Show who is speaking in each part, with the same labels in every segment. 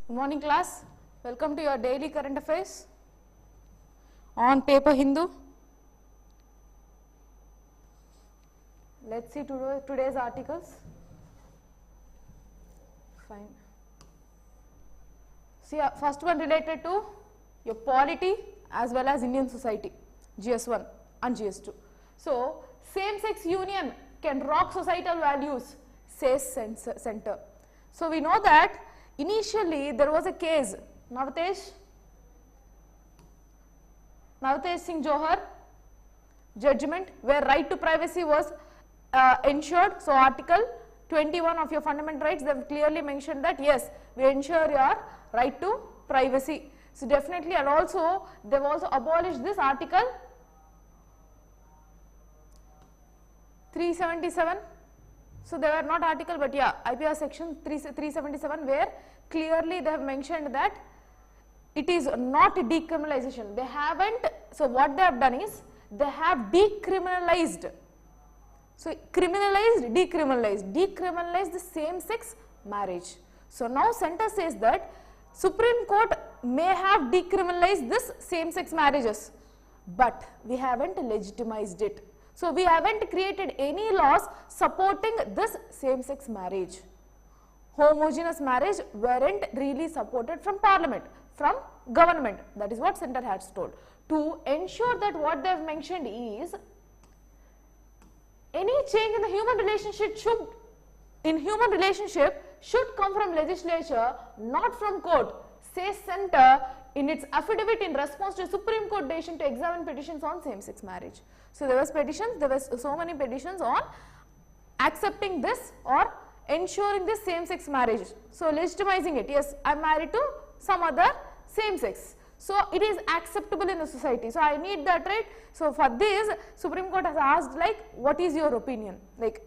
Speaker 1: Good morning class, welcome to your daily current affairs on paper Hindu. Let's see today's articles. Fine. See, first one related to your polity as well as Indian society, GS1 and GS2. So, same-sex union can rock societal values, says center. So, we know that initially there was a case, Navatesh Singh Johar judgment, where right to privacy was ensured. So, article 21 of your fundamental rights, they have clearly mentioned that yes, we ensure your right to privacy. So, definitely, and also they have also abolished this article 377. So, they were not article, but yeah, IPR section 377, where clearly they have mentioned that it is not decriminalization. They haven't, so what they have done is, they have decriminalized. So, criminalized, decriminalized the same-sex marriage. So, now center says that Supreme Court may have decriminalized this same-sex marriages, but we haven't legitimized it. So, we haven't created any laws supporting this same-sex marriage. Homogeneous marriage weren't really supported from parliament, from government. That is what center has told. To ensure that what they have mentioned is, any change in the human relationship should come from legislature, not from court, says center in its affidavit in response to Supreme Court decision to examine petitions on same-sex marriage. So, there was petitions, there was so many petitions on accepting this or ensuring this same-sex marriage. So, legitimizing it, yes, I am married to some other same-sex. So, it is acceptable in the society. So, I need that, right? So, for this, Supreme Court has asked like, what is your opinion? Like,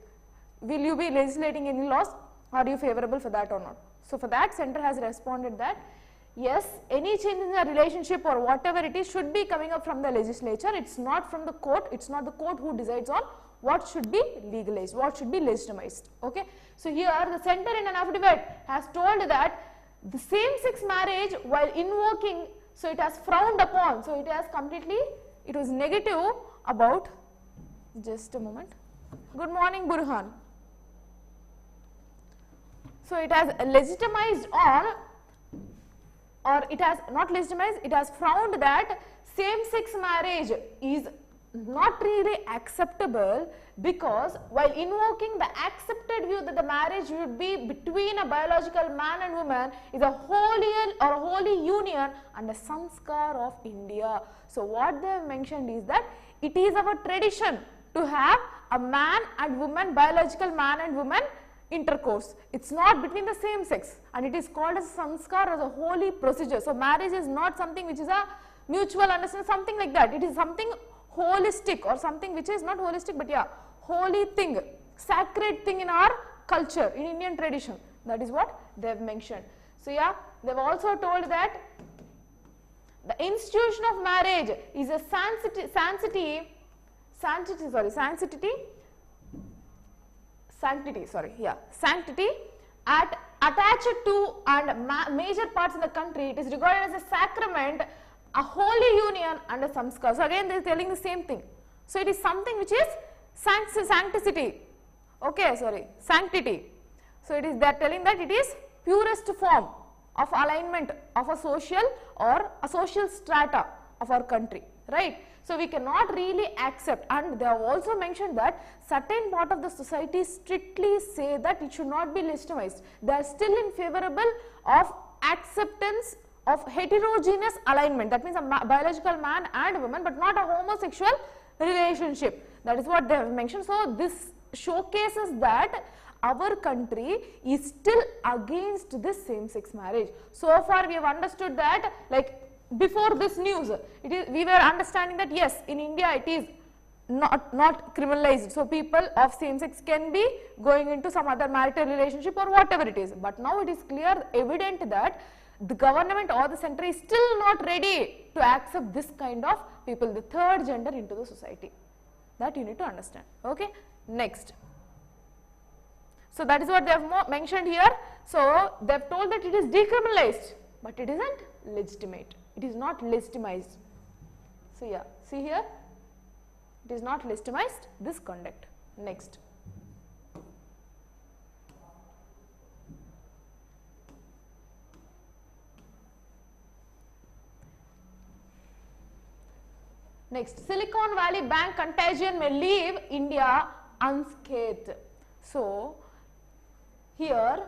Speaker 1: will you be legislating any laws? Are you favorable for that or not? So, for that, center has responded that yes, any change in the relationship or whatever it is should be coming up from the legislature. It is not from the court. It is not the court who decides on what should be legalized, what should be legitimized. Okay. So, here the center in an affidavit has told that the same-sex marriage, while invoking, so it has frowned upon. So, it has completely, it was negative about, just a moment. Good morning, Burhan. So, it has legitimized on, or it has not legitimized, it has frowned that same-sex marriage is not really acceptable, because while invoking the accepted view that the marriage would be between a biological man and woman is a holy union and a sanskar of India. So, what they have mentioned is that it is our tradition to have a man and woman, biological man and woman intercourse. It is not between the same sex, and it is called as sanskar, as a holy procedure. So, marriage is not something which is a mutual understanding, something like that. It is something holistic, or something which is not holistic, but yeah, holy thing, sacred thing in our culture, in Indian tradition. That is what they have mentioned. So, yeah, they have also told that the institution of marriage is a sanctity attached to and major parts in the country. It is regarded as a sacrament, a holy union and a samskar. So, again they are telling the same thing. So, it is something which is sanctity. Okay, sorry, sanctity. So, it is they are telling that it is purest form of alignment of a social or a social strata of our country, right. So, we cannot really accept, and they have also mentioned that certain part of the society strictly say that it should not be legitimized. They are still in favorable of acceptance of heterogeneous alignment, that means a biological man and woman, but not a homosexual relationship. That is what they have mentioned. So, this showcases that our country is still against this same-sex marriage. So far we have understood that, like before this news, we were understanding that yes, in India it is not criminalized. So, people of same sex can be going into some other marital relationship or whatever it is. But now it is clear, evident that the government or the center is still not ready to accept this kind of people, the third gender, into the society. That you need to understand. Okay. Next, So that is what they have mentioned here. So they have told that it is decriminalized, but it isn't legitimate. It is not legitimized. So yeah, see here, it is not legitimized, this conduct. Next. Next, Silicon Valley Bank contagion may leave India unscathed. So here,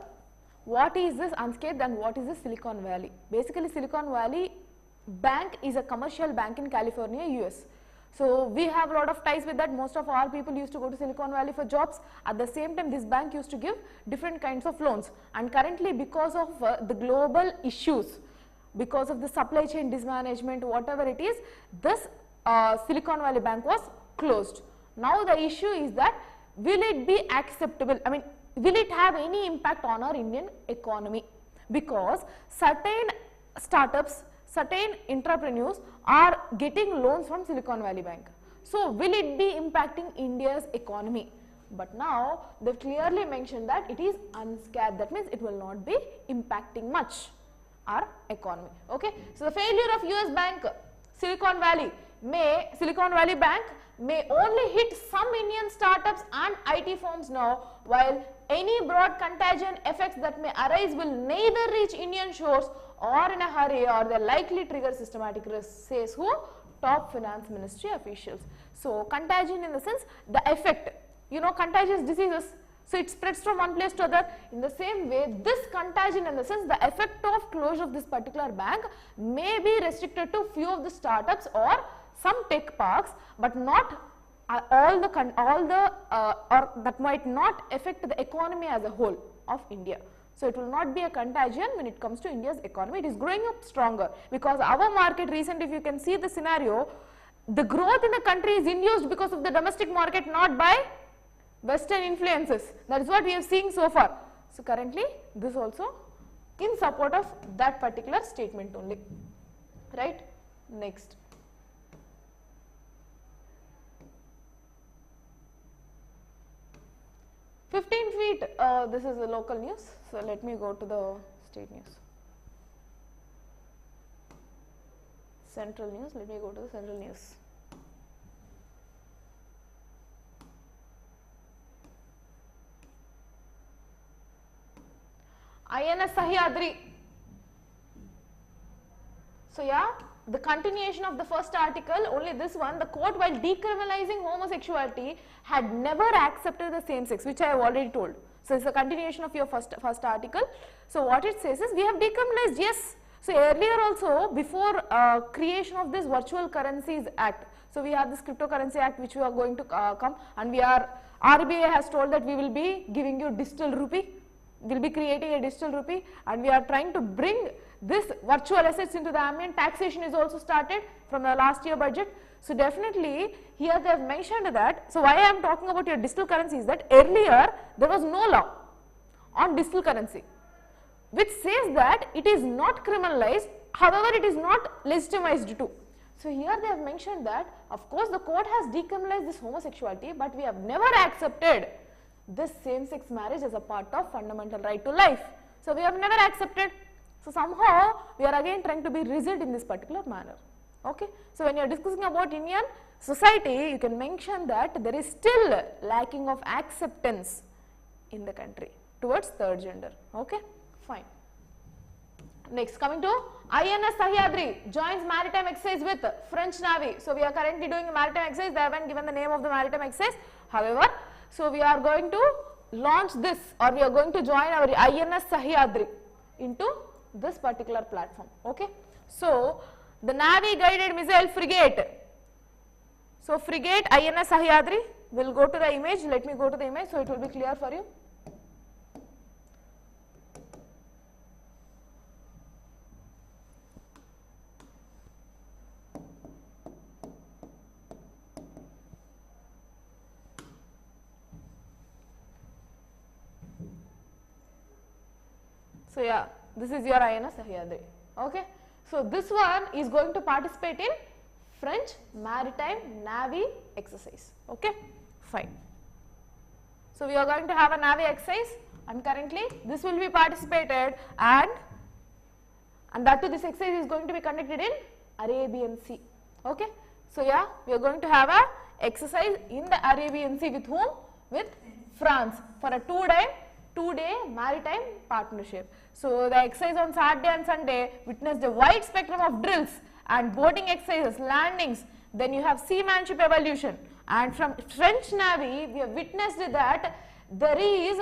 Speaker 1: what is this unscathed and what is the Silicon Valley? Basically, Silicon Valley Bank is a commercial bank in California, US. So we have a lot of ties with that. Most of our people used to go to Silicon Valley for jobs. At the same time, this bank used to give different kinds of loans. And currently, because of the global issues, because of the supply chain mismanagement, whatever it is, this Silicon Valley Bank was closed. Now the issue is that will it be acceptable? I mean, will it have any impact on our Indian economy? Because certain startups, certain entrepreneurs are getting loans from Silicon Valley Bank. So will it be impacting India's economy? But now they've clearly mentioned that it is unscathed. That means it will not be impacting much our economy. Okay. So the failure of US bank Silicon Valley Bank may only hit some Indian startups and IT firms now, while any broad contagion effects that may arise will neither reach Indian shores or in a hurry, or they likely trigger systematic risks, says who? Top finance ministry officials. So contagion in the sense the effect, you know, contagious diseases, so it spreads from one place to other. In the same way, this contagion in the sense the effect of closure of this particular bank may be restricted to few of the startups or some tech parks, but not all the or that might not affect the economy as a whole of India. So it will not be a contagion when it comes to India's economy. It is growing up stronger because our market recently, if you can see the scenario, the growth in the country is induced because of the domestic market, not by Western influences. That is what we have seen so far. So currently this also in support of that particular statement only, right? Next. "15 feet, this is the local news. So let me go to the state news. Central news, let me go to the central news. INS Sahyadri. So yeah, the continuation of the first article, only this one, the court while decriminalizing homosexuality had never accepted the same sex, which I have already told. So it's a continuation of your first article. So what it says is we have decriminalized, yes. So earlier also, before creation of this Virtual Currencies Act, so we have this Cryptocurrency Act which we are going to come, and we are, RBI has told that we will be giving you digital rupee. We will be creating a digital rupee, and we are trying to bring this virtual assets into the ambient. Taxation is also started from the last year budget. So definitely here they have mentioned that. So why I am talking about your digital currency is that earlier there was no law on digital currency which says that it is not criminalized, however it is not legitimized too. So here they have mentioned that of course the court has decriminalized this homosexuality, but we have never accepted this same-sex marriage as a part of fundamental right to life. So we have never accepted. So somehow we are again trying to be rigid in this particular manner. Okay. So when you are discussing about Indian society, you can mention that there is still lacking of acceptance in the country towards third gender. Okay. Fine. Next, coming to INS Sahyadri joins maritime exercise with French Navy. So we are currently doing a maritime exercise. They haven't given the name of the maritime exercise. However, so we are going to launch this, or we are going to join our INS Sahyadri into this particular platform. Okay. So the Navy guided missile frigate. So frigate INS Sahyadri, will go to the image. Let me go to the image so it will be clear for you. So yeah, this is your INS Sahyadri. Okay. So this one is going to participate in French Maritime Navy exercise. Okay. Fine. So we are going to have a Navy exercise, and currently this will be participated, and that too this exercise is going to be conducted in Arabian Sea. Okay. So yeah, we are going to have a exercise in the Arabian Sea with whom? With France for a two-day maritime partnership. So the exercise on Saturday and Sunday witnessed a wide spectrum of drills and boating exercises, landings. Then you have seamanship evolution, and from French Navy we have witnessed that there is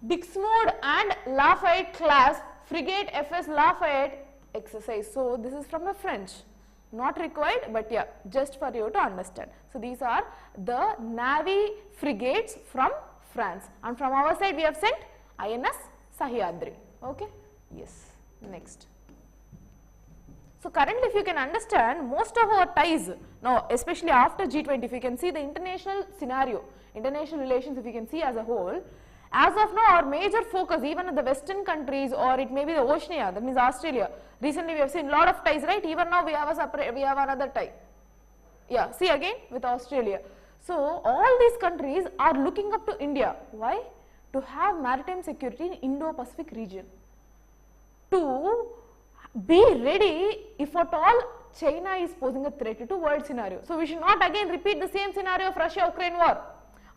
Speaker 1: Dixmude and Lafayette class frigate FS Lafayette exercise. So this is from the French, not required, but yeah, just for you to understand. So these are the Navy frigates from France, and from our side we have sent INS Sahyadri. Okay. Yes. Next. So currently, if you can understand, most of our ties now, especially after G20, if you can see the international scenario, international relations, if you can see as a whole, as of now our major focus, even in the western countries, or it may be the Oceania, that means Australia. Recently we have seen lot of ties, right? Even now we have another tie. Yeah, see again with Australia. So all these countries are looking up to India. Why? To have maritime security in Indo-Pacific region, to be ready if at all China is posing a threat to world scenario. So we should not again repeat the same scenario of Russia-Ukraine war.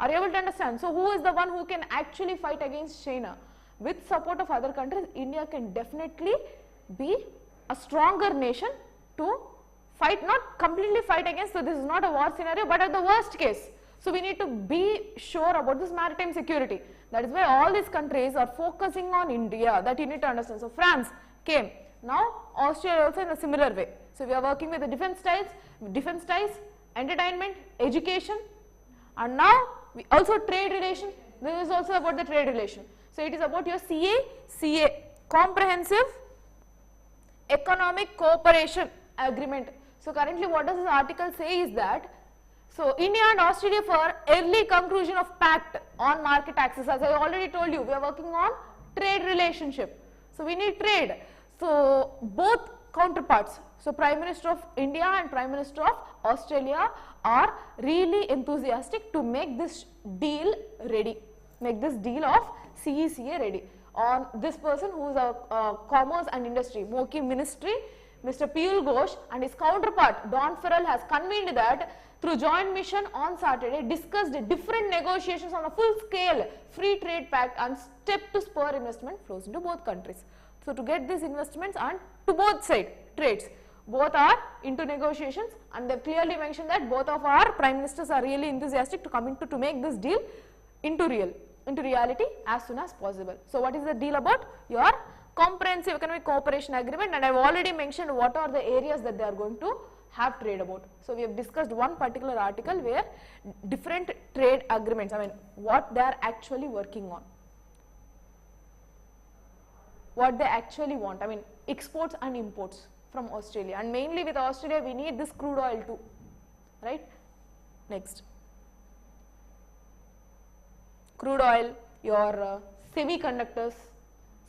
Speaker 1: Are you able to understand? So who is the one who can actually fight against China? With support of other countries, India can definitely be a stronger nation to fight, not completely fight against. So this is not a war scenario, but at the worst case. So we need to be sure about this maritime security. That is why all these countries are focusing on India. That you need to understand. So France came. Now Australia also in a similar way. So we are working with the defense ties, entertainment, education, and now we also trade relation. This is also about the trade relation. So it is about your CA, Comprehensive Economic Cooperation Agreement. So currently what does this article say is that, so India and Australia for early conclusion of pact on market access. As I already told you, we are working on trade relationship. So we need trade. So both counterparts, so Prime Minister of India and Prime Minister of Australia are really enthusiastic to make this deal ready, make this deal of CECA ready. On this person who is a Commerce and Industry, MoKI Ministry, Mr. Piyush Ghosh, and his counterpart Don Farrell has convened that through joint mission on Saturday, discussed different negotiations on a full scale free trade pact and step to spur investment flows into both countries. So to get these investments and to both side trades, both are into negotiations, and they clearly mentioned that both of our prime ministers are really enthusiastic to make this deal into reality as soon as possible. So what is the deal about? Your Comprehensive Economic Cooperation Agreement, and I have already mentioned what are the areas that they are going to have trade about. So we have discussed one particular article where different trade agreements, I mean what they are actually working on, what they actually want, I mean exports and imports from Australia, and mainly with Australia we need this crude oil too, right? Next, crude oil, your semiconductors,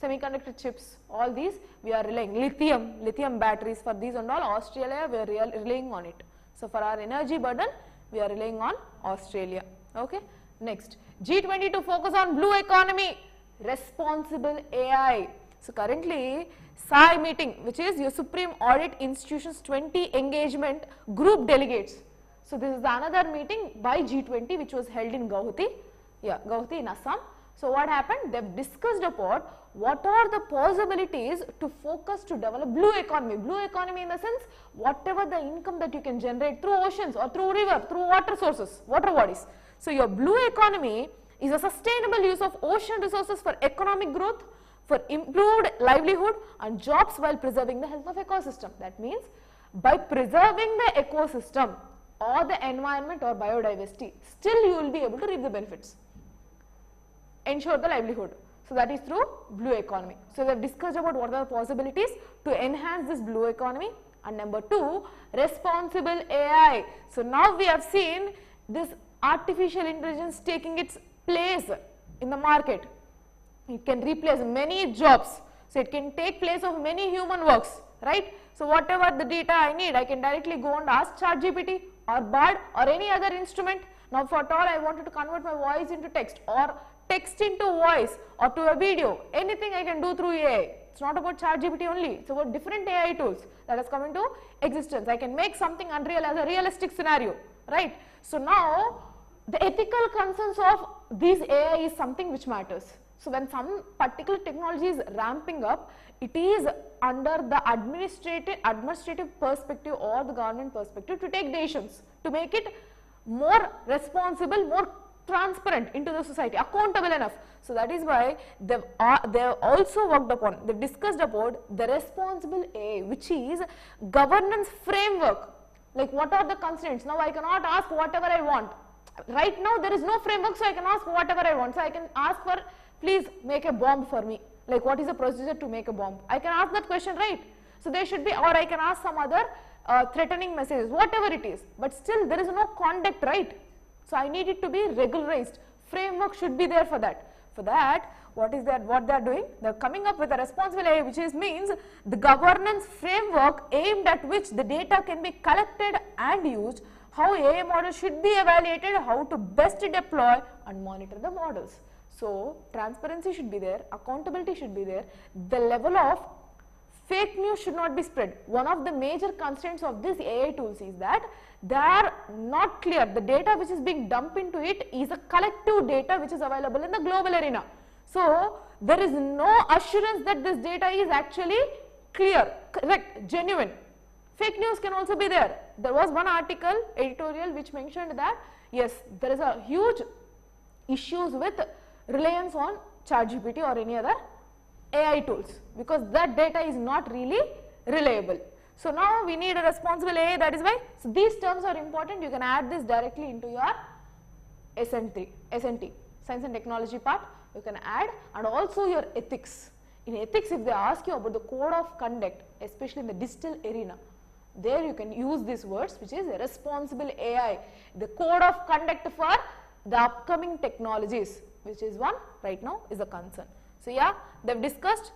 Speaker 1: semiconductor chips, all these we are relying, lithium batteries, for these and all Australia we are relying on it. So for our energy burden we are relying on Australia. Okay. Next, G20 to focus on blue economy, responsible AI. So currently SAI meeting, which is your Supreme Audit Institutions 20 engagement group delegates. So this is another meeting by G20 which was held in Guwahati, Guwahati in Assam. So what happened? They have discussed about what are the possibilities to focus to develop blue economy. Blue economy in the sense, whatever the income that you can generate through oceans or through river, through water sources, water bodies. So your blue economy is a sustainable use of ocean resources for economic growth, for improved livelihood and jobs while preserving the health of ecosystem. That means by preserving the ecosystem or the environment or biodiversity, still you will be able to reap the benefits, ensure the livelihood. So that is through blue economy. So they have discussed about what are the possibilities to enhance this blue economy. And number 2, responsible AI. So now we have seen this artificial intelligence taking its place in the market. It can replace many jobs. So it can take place of many human works, right? So whatever the data I need, I can directly go and ask ChatGPT or Bard or any other instrument. Now for all I wanted to convert my voice into text or text into voice or to a video, anything I can do through AI. It's not about ChatGPT only, it's about different AI tools that has come into existence. I can make something unreal as a realistic scenario, right? So now the ethical concerns of these AI is something which matters. So when some particular technology is ramping up, it is under the administrative perspective or the government perspective to take decisions, to make it more responsible, more transparent into the society, accountable enough. So that is why they have also worked upon, they discussed about the responsible AI, which is governance framework. Like what are the constraints? Now I cannot ask whatever I want. Right now there is no framework, so I can ask whatever I want. So I can ask for, please make a bomb for me. Like what is the procedure to make a bomb? I can ask that question, right? So there should be, or I can ask some other threatening messages, whatever it is. But still there is no conduct, right? So I need it to be regularized. Framework should be there for that. For that, what they are doing? They are coming up with a responsible AI, which means the governance framework aimed at which the data can be collected and used, how AI models should be evaluated, how to best deploy and monitor the models. So transparency should be there, accountability should be there, the level of fake news should not be spread. One of the major constraints of these AI tools is that they are not clear. The data which is being dumped into it is a collective data which is available in the global arena. So there is no assurance that this data is actually clear, correct, genuine. Fake news can also be there. There was one article, editorial, which mentioned that yes, there is a huge issues with reliance on ChatGPT or any other AI tools, because that data is not really reliable. So now we need a responsible AI, that is why, so these terms are important. You can add this directly into your SNT, Science and Technology part, you can add, and also your ethics. In ethics, if they ask you about the code of conduct, especially in the digital arena, there you can use these words, which is a responsible AI, the code of conduct for the upcoming technologies, which is one right now is a concern. So yeah, they've discussed,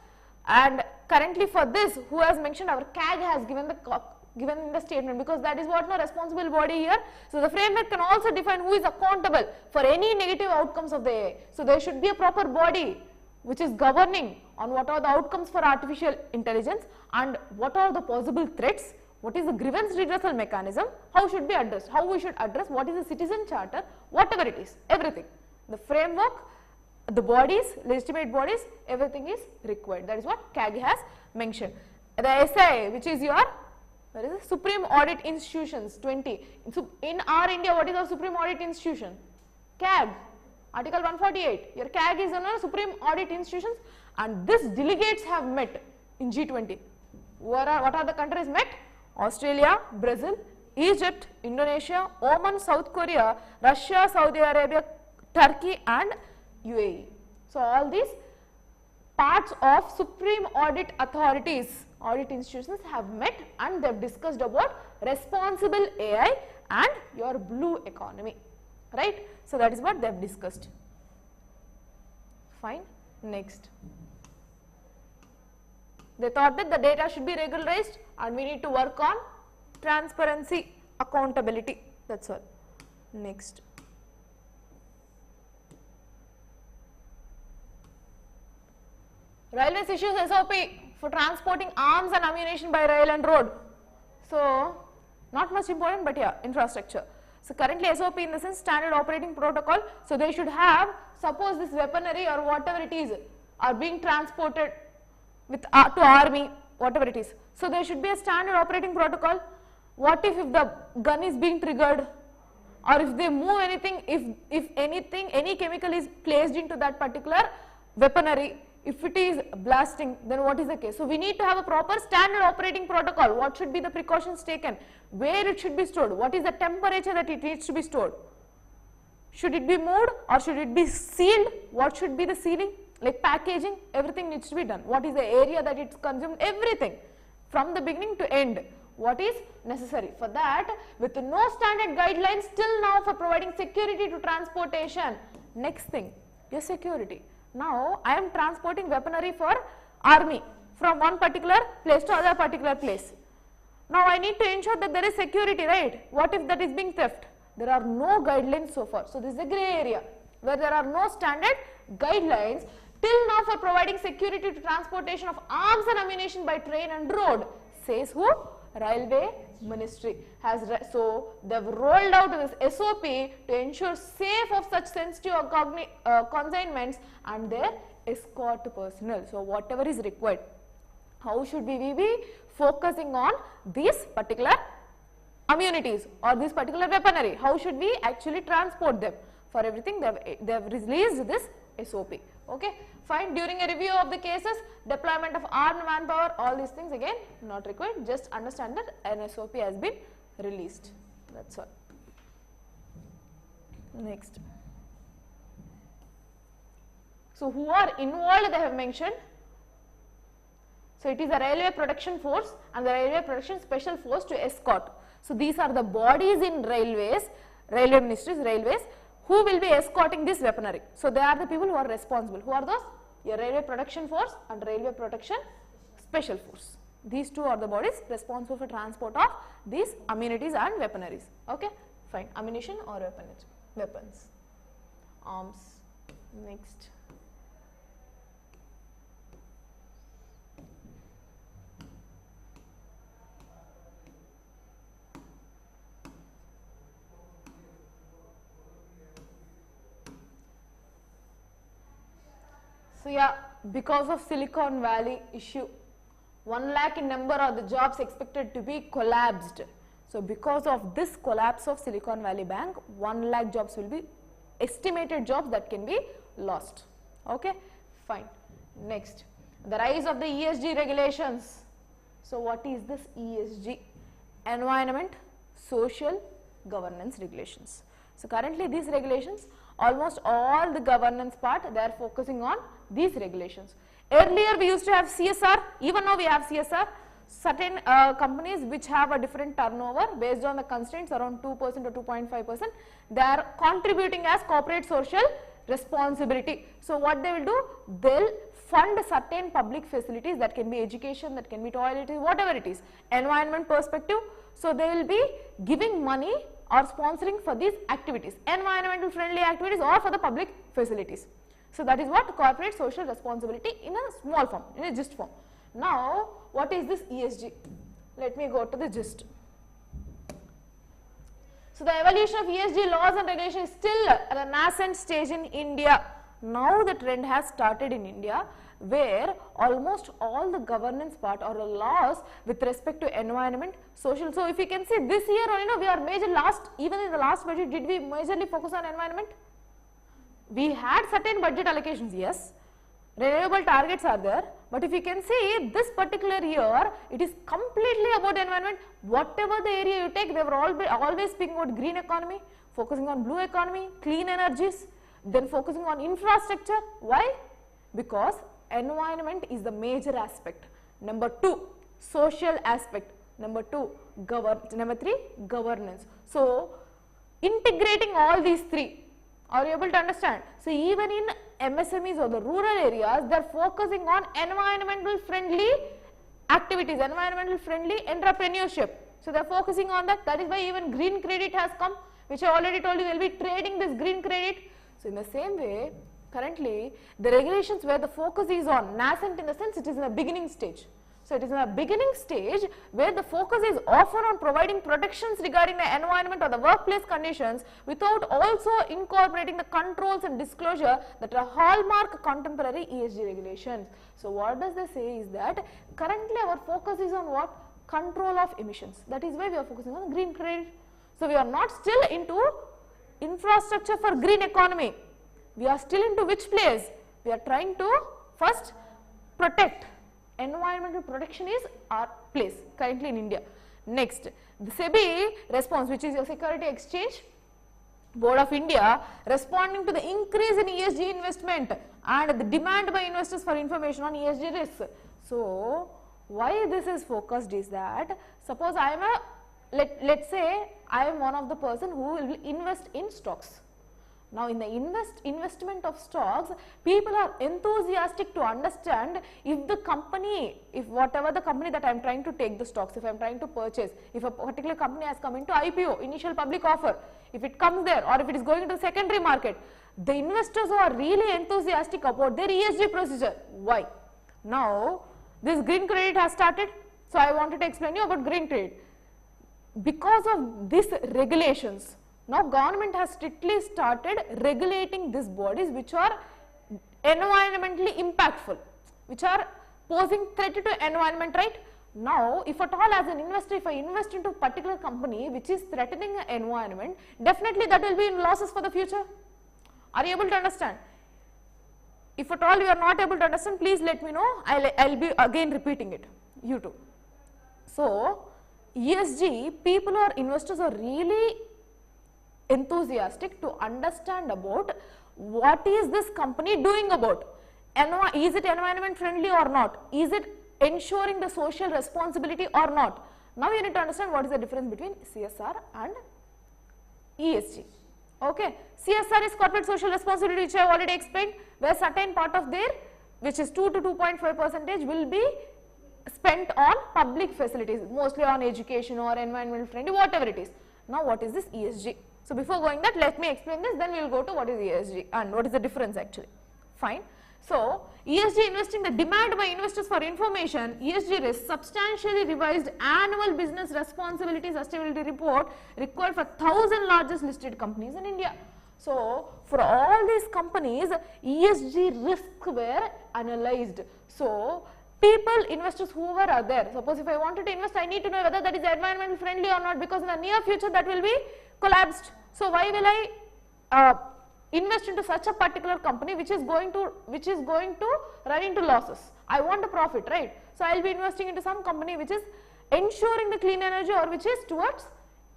Speaker 1: and currently for this, who has mentioned, our CAG has given in the statement, because that is what no responsible body here. So the framework can also define who is accountable for any negative outcomes of the AI. So there should be a proper body which is governing on what are the outcomes for artificial intelligence and what are the possible threats, what is the grievance redressal mechanism, how should be addressed, how we should address, what is the citizen charter, whatever it is, everything. The framework, the bodies, legitimate bodies, everything is required. That is what CAG has mentioned. The SAI, which is your, what is it? Supreme Audit Institutions 20. In our India, what is our Supreme Audit Institution? CAG, Article 148. Your CAG is a Supreme Audit Institutions, and this delegates have met in G20. What are the countries met? Australia, Brazil, Egypt, Indonesia, Oman, South Korea, Russia, Saudi Arabia, Turkey and UAE. So all these parts of Supreme Audit Authorities, audit institutions have met, and they have discussed about responsible AI and your blue economy, right? So that is what they have discussed. Fine. Next, they thought that the data should be regularized and we need to work on transparency, accountability, that's all. Next. Railways issues SOP for transporting arms and ammunition by rail and road. So not much important, but yeah, infrastructure. So currently SOP in the sense standard operating protocol. So they should have, suppose this weaponry or whatever it is are being transported with to army, whatever it is. So there should be a standard operating protocol. What if the gun is being triggered, or if they move anything, if anything, any chemical is placed into that particular weaponry, if it is blasting, then what is the case? So we need to have a proper standard operating protocol. What should be the precautions taken? Where it should be stored? What is the temperature that it needs to be stored? Should it be moved or should it be sealed? What should be the sealing? Like packaging, everything needs to be done. What is the area that it's consumed? Everything from the beginning to end. What is necessary? For that, with no standard guidelines till now for providing security to transportation. Next thing, your security. Now I am transporting weaponry for army from one particular place to other particular place. Now I need to ensure that there is security, right? What if that is being theft? there are no guidelines so far. So this is a grey area where there are no standard guidelines till now for providing security to transportation of arms and ammunition by train and road, says who? Railway Ministry has. So they have rolled out this SOP to ensure safe of such sensitive consignments and their escort personnel. So whatever is required, how should we be focusing on these particular immunities or this particular weaponry? How should we actually transport them? For everything they have released this SOP. Okay, fine. During a review of the cases, deployment of armed manpower, all these things again not required. Just understand that an SOP has been released. That's all. Next. So who are involved, they have mentioned. So it is the Railway Protection Force and the Railway Protection Special Force to escort. So these are the bodies in railways, railway ministries, railways, who will be escorting this weaponry. So they are the people who are responsible. Who are those? Your Railway Protection Force and Railway Protection Special Force. These two are the bodies responsible for transport of these ammunities and weaponaries. Okay, fine. Ammunition or weapons, arms. Next. So yeah, because of Silicon Valley issue, 1 lakh in number of the jobs expected to be collapsed. So because of this collapse of Silicon Valley Bank, 1 lakh jobs will be estimated jobs that can be lost. Okay, fine. Next, the rise of the ESG regulations. So what is this ESG? Environment, Social, Governance regulations. So currently these regulations, almost all the governance part, they are focusing on these regulations. Earlier we used to have CSR, even now we have CSR. Certain companies which have a different turnover based on the constraints around 2% or 2.5%, they are contributing as corporate social responsibility. So what they will do, they will fund certain public facilities, that can be education, that can be toilet, whatever it is, environment perspective. So they will be giving money or sponsoring for these activities, environmental friendly activities or for the public facilities. So that is what corporate social responsibility in a small form, in a gist form. Now what is this ESG? Let me go to the gist. So the evolution of ESG laws and regulations is still at a nascent stage in India. Now the trend has started in India, where almost all the governance part or the laws with respect to environment, social. So if you can see this year, we are even in the last budget, did we majorly focus on environment? We had certain budget allocations, yes, renewable targets are there, but if you can see this particular year, it is completely about environment. Whatever the area you take, they were always speaking about green economy, focusing on blue economy, clean energies, then focusing on infrastructure. Why? Because environment is the major aspect. Number 2, social aspect. Number 3, governance. So integrating all these three, are you able to understand? So even in MSMEs or the rural areas, they are focusing on environmental friendly activities, environmental friendly entrepreneurship. So they are focusing on that. That is why even green credit has come, which I already told you, they will be trading this green credit. So in the same way, currently the regulations where the focus is on nascent, in the sense it is in the beginning stage. So it is in a beginning stage where the focus is often on providing protections regarding the environment or the workplace conditions without also incorporating the controls and disclosure that are hallmark contemporary ESG regulations. So what does they say is that currently our focus is on what? Control of emissions. That is why we are focusing on green credit. So we are not still into infrastructure for green economy. We are still into which place? We are trying to first protect. Environmental protection is our place currently in India. Next, the SEBI response, which is your Security Exchange Board of India, responding to the increase in ESG investment and the demand by investors for information on ESG risks. So why this is focused is that, suppose I am let's say I am one of the person who will invest in stocks. Now in the investment of stocks, people are enthusiastic to understand if the company, if whatever the company that I am trying to take the stocks, if I am trying to purchase, if a particular company has come into IPO, initial public offer, if it comes there or if it is going into the secondary market, the investors are really enthusiastic about their ESG procedure. Why? Now this green credit has started, so I wanted to explain you about green credit. Because of these regulations, now government has strictly started regulating these bodies which are environmentally impactful, which are posing threat to environment, right? Now if at all as an investor, if I invest into a particular company which is threatening the environment, definitely that will be in losses for the future. Are you able to understand? If at all you are not able to understand, please let me know, I'll be again repeating it, you too. So ESG, people or investors are really enthusiastic to understand about what is this company doing about. Is it environment friendly or not? Is it ensuring the social responsibility or not? Now you need to understand what is the difference between CSR and ESG. Okay, CSR is corporate social responsibility, which I have already explained, where certain part of their, which is 2 to 2.5% will be spent on public facilities, mostly on education or environmental friendly, whatever it is. Now what is this ESG? So before going that, let me explain this, then we will go to what is ESG and what is the difference actually. Fine. So ESG, investing, the demand by investors for information. ESG risk, substantially revised annual business responsibility sustainability report required for 1,000 largest listed companies in India. So for all these companies, ESG risks were analyzed. So people, investors, whoever are there, suppose if I wanted to invest, I need to know whether that is environmental friendly or not, because in the near future that will be collapsed. So why will I invest into such a particular company which is going to run into losses? I want a profit, right? So I will be investing into some company which is ensuring the clean energy or which is towards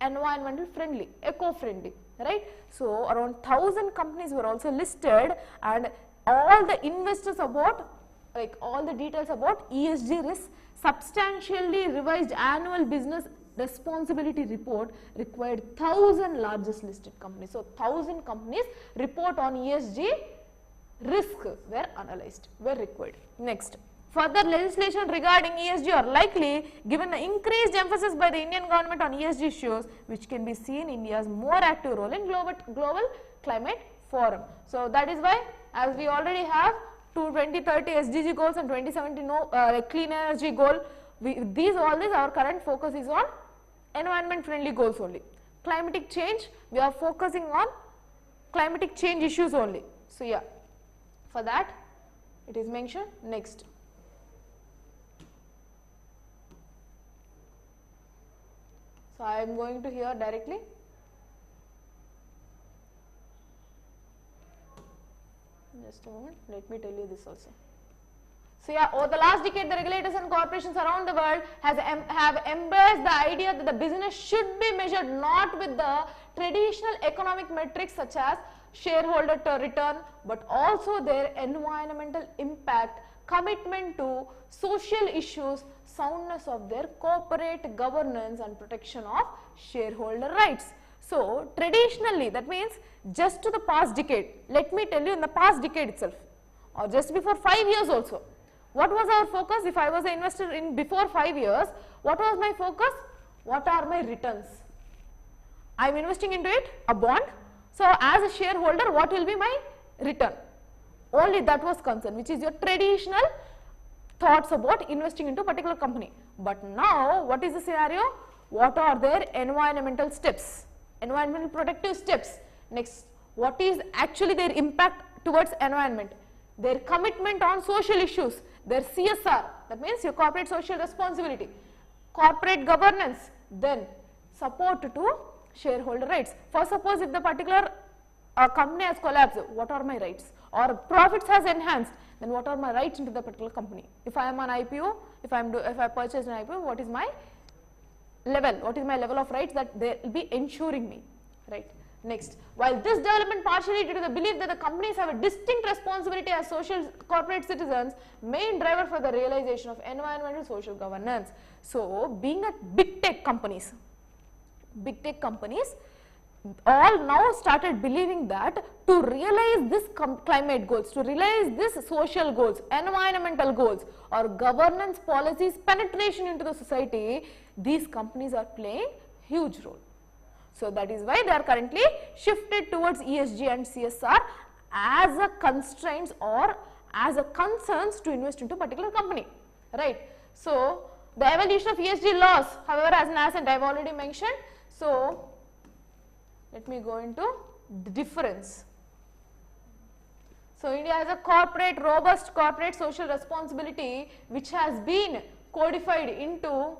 Speaker 1: environmental friendly, eco friendly, right? So around 1,000 companies were also listed, and all the investors about, like all the details about ESG risk, substantially revised annual business responsibility report required 1,000 largest listed companies. So 1,000 companies report on ESG risk were analyzed, were required. Next, further legislation regarding ESG are likely given the increased emphasis by the Indian government on ESG issues, which can be seen India's more active role in global climate forum. So that is why, as we already have 2030 SDG goals and 2070 clean energy goal, all these our current focus is on environment friendly goals only. Climatic change, we are focusing on climatic change issues only. So yeah, for that it is mentioned. Next, so I am going to here directly. Just a moment, let me tell you this also. So yeah, over the last decade, the regulators and corporations around the world have embraced the idea that the business should be measured not with the traditional economic metrics such as shareholder return, but also their environmental impact, commitment to social issues, soundness of their corporate governance, and protection of shareholder rights. So traditionally, that means just to the past decade, let me tell you, in the past decade itself, or just before 5 years also, what was our focus? If I was an investor in before 5 years, what was my focus? What are my returns? I am investing into it, a bond. So as a shareholder, what will be my return? Only that was concerned, which is your traditional thoughts about investing into a particular company. But now, what is the scenario? What are their environmental steps? Environmental protective steps. Next, what is actually their impact towards environment? Their commitment on social issues, their CSR, that means your corporate social responsibility, corporate governance, then support to shareholder rights. For suppose if the particular company has collapsed, what are my rights? Or profits has enhanced, then what are my rights into the particular company? If I am on IPO, if I purchase an IPO, what is my level? What is my level of rights that they will be ensuring me, right? Next, while this development partially due to the belief that the companies have a distinct responsibility as social corporate citizens, main driver for the realization of environmental social governance. So being at big tech companies, all now started believing that to realize this climate goals, to realize this social goals, environmental goals or governance policies penetration into the society, these companies are playing huge role. So that is why they are currently shifted towards ESG and CSR as a constraints or as a concerns to invest into particular company, right. So the evolution of ESG laws, however, as an asset I have already mentioned. So let me go into the difference. So India has a robust corporate social responsibility which has been codified into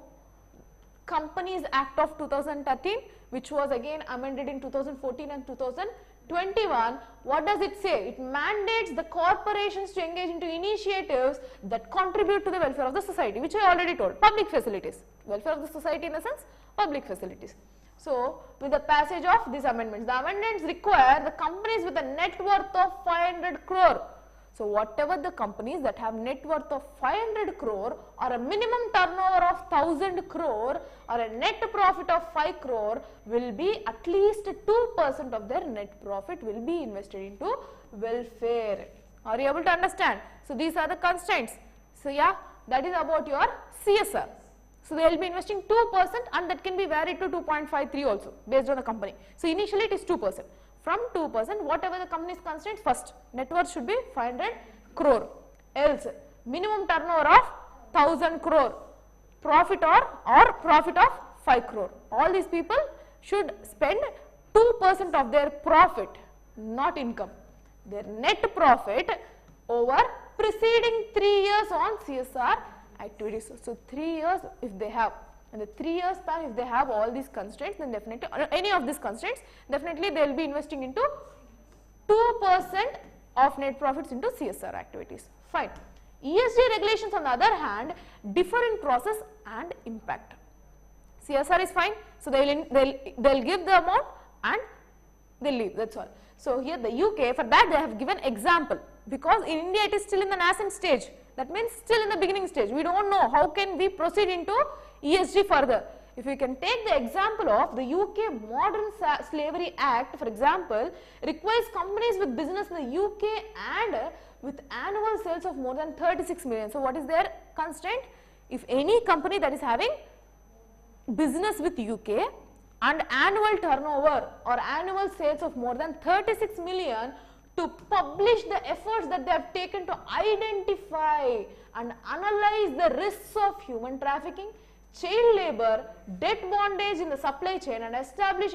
Speaker 1: Companies Act of 2013, which was again amended in 2014 and 2021. What does it say? It mandates the corporations to engage into initiatives that contribute to the welfare of the society, which I already told. Public facilities, welfare of the society in the sense public facilities. So with the passage of these amendments, the amendments require the companies with a net worth of 500 crore. So whatever the companies that have net worth of 500 crore or a minimum turnover of 1000 crore or a net profit of 5 crore will be at least 2% of their net profit will be invested into welfare. Are you able to understand? So these are the constraints. So yeah, that is about your CSR. So they will be investing 2% and that can be varied to 2.53 also based on the company. So initially it is 2%. From 2%, whatever the company's constraints, first net worth should be 500 crore, else minimum turnover of 1000 crore, profit or profit of 5 crore. All these people should spend 2% of their profit, not income, their net profit over preceding 3 years on CSR activities. So 3 years if they have, and the 3 years span if they have all these constraints, then definitely any of these constraints, definitely they will be investing into 2% of net profits into CSR activities. Fine. ESG regulations on the other hand differ in process and impact. CSR is fine, so they'll give the amount and they'll leave, that's all. So here the UK, for that they have given example, because in India it is still in the nascent stage, that means still in the beginning stage. We don't know how can we proceed into ESG further. If we can take the example of the UK Modern Slavery Act, for example, requires companies with business in the UK and with annual sales of more than 36 million. So what is their constraint? If any company that is having business with UK and annual turnover or annual sales of more than 36 million, to publish the efforts that they have taken to identify and analyze the risks of human trafficking, child labor, debt bondage in the supply chain, and establish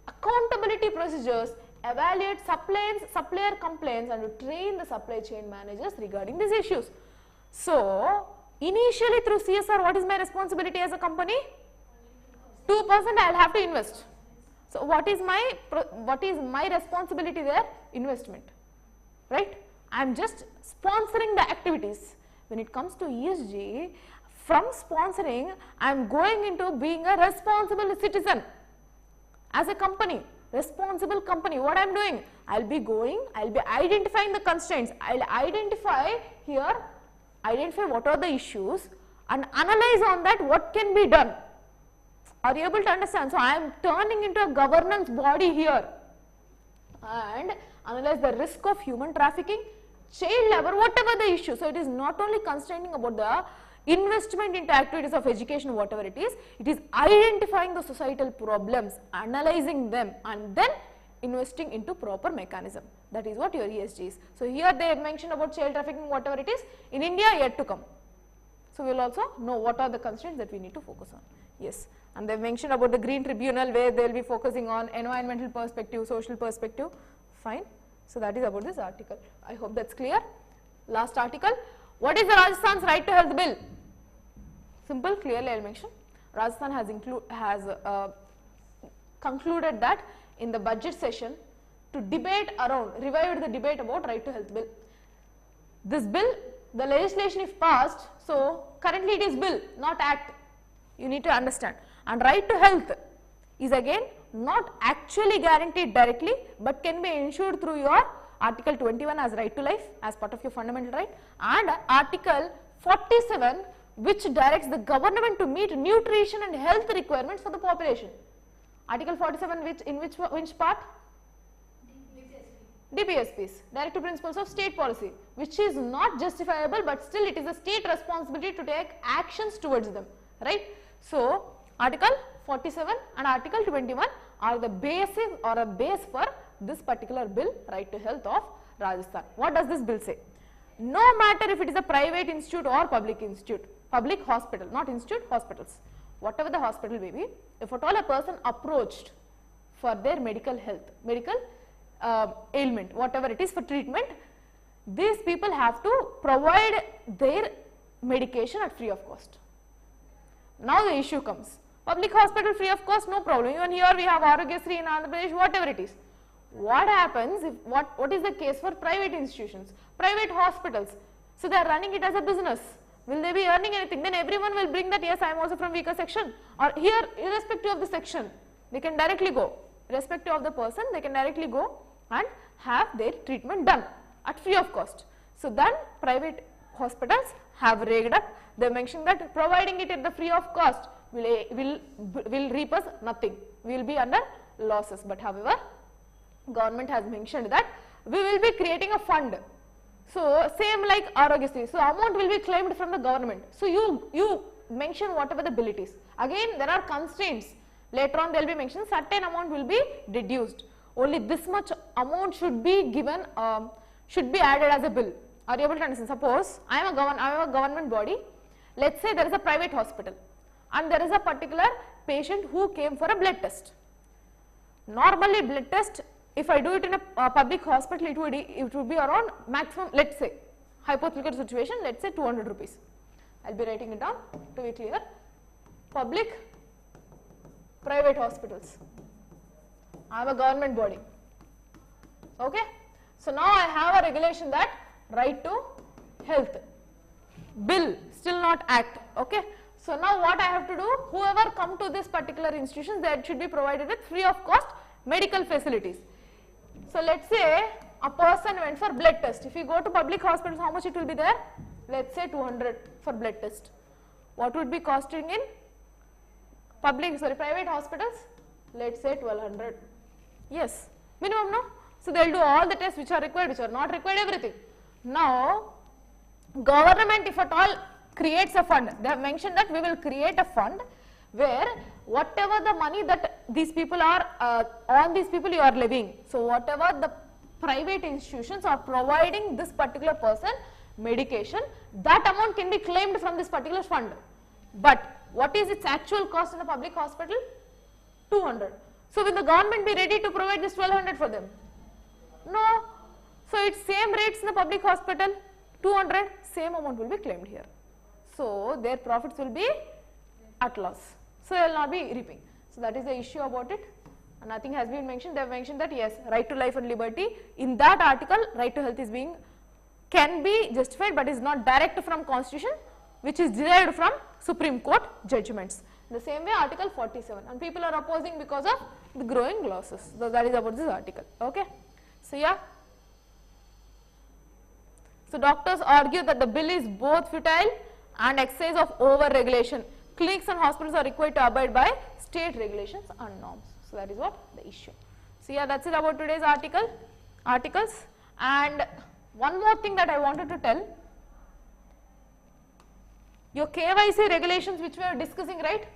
Speaker 1: accountability procedures, evaluate supplier complaints, and to train the supply chain managers regarding these issues. So initially through CSR, what is my responsibility as a company? 2% I will have to invest. So what is my responsibility there? Investment, right? I am just sponsoring the activities. When it comes to ESG, from sponsoring, I am going into being a responsible citizen as a company, responsible company. What I am doing? I will be going, I will be identifying the constraints. I will identify what are the issues and analyze on that what can be done. Are you able to understand? So I am turning into a governance body here and analyze the risk of human trafficking, child labor, whatever the issue. So it is not only constraining about the investment into activities of education, whatever it is identifying the societal problems, analyzing them, and then investing into proper mechanism. That is what your ESG is. So here they mentioned about child trafficking, whatever it is, in India yet to come. So we will also know what are the constraints that we need to focus on. Yes. And they mentioned about the Green Tribunal, where they will be focusing on environmental perspective, social perspective. Fine. So that is about this article. I hope that's clear. Last article. What is the Rajasthan's Right to Health Bill? Simple, clearly I will mention. Rajasthan has concluded that in the budget session to revive the debate about Right to Health Bill. This bill, the legislation if passed, so currently it is bill, not act. You need to understand. And right to health is again not actually guaranteed directly, but can be ensured through your Article 21 as right to life as part of your fundamental right, and Article 47 which directs the government to meet nutrition and health requirements for the population. Article 47 which part? DPSPs, Directive Principles of State Policy, which is not justifiable, but still it is a state responsibility to take actions towards them, right? So, Article 47 and Article 21 are the basis or a base for this particular bill, Right to Health of Rajasthan. What does this bill say? No matter if it is a private institute or public institute, public hospital, not institute, hospitals, whatever the hospital may be, if at all a person approached for their medical health, medical ailment, whatever it is for treatment, these people have to provide their medication at free of cost. Now the issue comes, public hospital free of cost, no problem, even here we have Arogyasri in Andhra Pradesh, whatever it is. What happens if, what is the case for private institutions, private hospitals? So they are running it as a business. Will they be earning anything? Then everyone will bring that, yes, I am also from weaker section, or here irrespective of the section, they can directly go, irrespective of the person, they can directly go and have their treatment done at free of cost. So then private hospitals have rigged up, they mentioned that providing it at the free of cost will reap us nothing, we will be under losses. But however, government has mentioned that we will be creating a fund. So same like Arogyasri, so amount will be claimed from the government. So you mention whatever the bill it is. Again there are constraints, later on they will be mentioned certain amount will be deduced. Only this much amount should be given, should be added as a bill. Are you able to understand? Suppose I am a government body, let's say there is a private hospital and there is a particular patient who came for a blood test. Normally blood test, if I do it in a public hospital, it would be around maximum, let's say, hypothetical situation, let's say 200 rupees. I will be writing it down to be clear. Public, private hospitals. I am a government body. Okay. So now I have a regulation that right to health. Bill, still not act. Okay. So now what I have to do, whoever come to this particular institution, they should be provided with free of cost medical facilities. So let's say a person went for blood test. If you go to public hospitals, how much it will be there? Let's say 200 for blood test. What would be costing in private hospitals? Let's say 1200. Yes, minimum, no? So they will do all the tests which are required, which are not required, everything. Now, government if at all creates a fund, they have mentioned that we will create a fund where whatever the money that these people are, on these people you are levying. So whatever the private institutions are providing this particular person medication, that amount can be claimed from this particular fund. But what is its actual cost in the public hospital? 200. So will the government be ready to provide this 1200 for them? No. So it's same rates in the public hospital, 200, same amount will be claimed here. So their profits will be at loss. So they will not be reaping. So that is the issue about it. And nothing has been mentioned. They have mentioned that yes, right to life and liberty. In that article, right to health is can be justified, but is not direct from constitution, which is derived from Supreme Court judgments. The same way article 47, and people are opposing because of the growing losses. So that is about this article. Okay. So yeah. So doctors argue that the bill is both futile and exercise of over regulation. Clinics and hospitals are required to abide by state regulations and norms. So that is what the issue. So yeah, that's it about today's articles. And one more thing that I wanted to tell, your KYC regulations which we are discussing, right?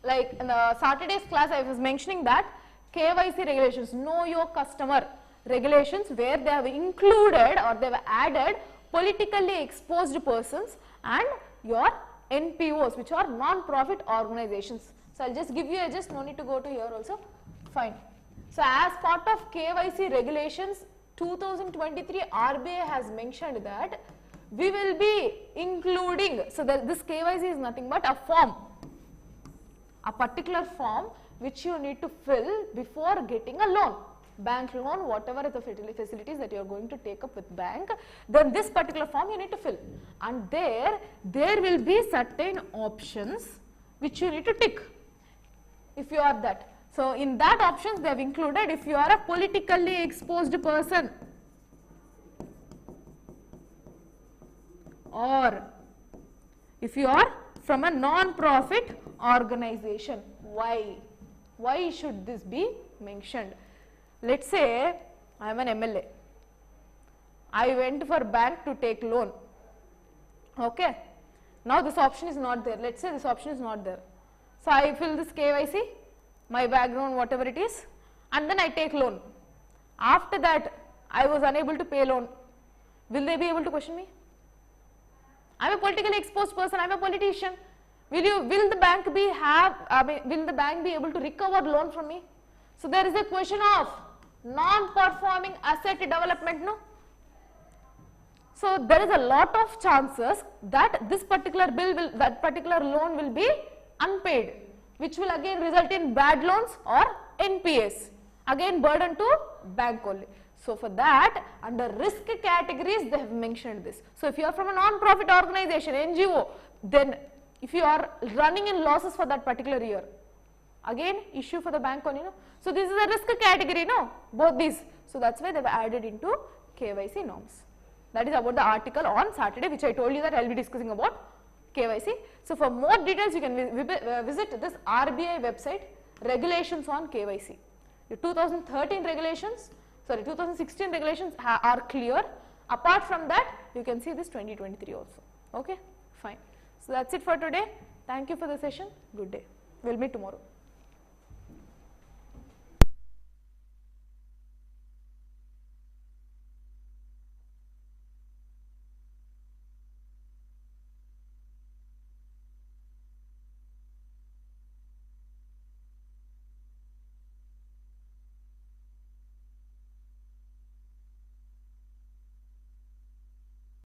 Speaker 1: Like in the Saturday's class I was mentioning that KYC regulations, know your customer regulations, where they have included or they have added politically exposed persons and your NPOs, which are non-profit organizations. So I will just give you a no need to go to here also. Fine. So as part of KYC regulations 2023, RBI has mentioned that we will be including, so that this KYC is nothing but a form, a particular form which you need to fill before getting a loan, bank loan, whatever is the facilities that you are going to take up with bank, then this particular form you need to fill, and there will be certain options which you need to tick if you are that. So in that options they have included, if you are a politically exposed person or if you are from a non-profit organization. Why? Why should this be mentioned? Let's say I am an MLA. I went for bank to take loan. Okay. Now this option is not there. Let's say this option is not there. So I fill this KYC, my background, whatever it is, and then I take loan. After that, I was unable to pay loan. Will they be able to question me? I am a politically exposed person. I am a politician. Will the bank be able to recover loan from me? So there is a question of non-performing asset development, no? So there is a lot of chances that this particular particular loan will be unpaid, which will again result in bad loans or NPAs, again burden to bank only. So for that, under risk categories, they have mentioned this. So if you are from a non-profit organization, NGO, then if you are running in losses for that particular year, again issue for the bank only, no? So this is a risk category, no? Both these. So that's why they were added into KYC norms. That is about the article on Saturday, which I told you that I will be discussing about KYC. So for more details, you can visit this RBI website, regulations on KYC. The 2013 regulations, 2016 regulations are clear. Apart from that, you can see this 2023 also. Okay, fine. So that's it for today. Thank you for the session. Good day. We'll meet tomorrow.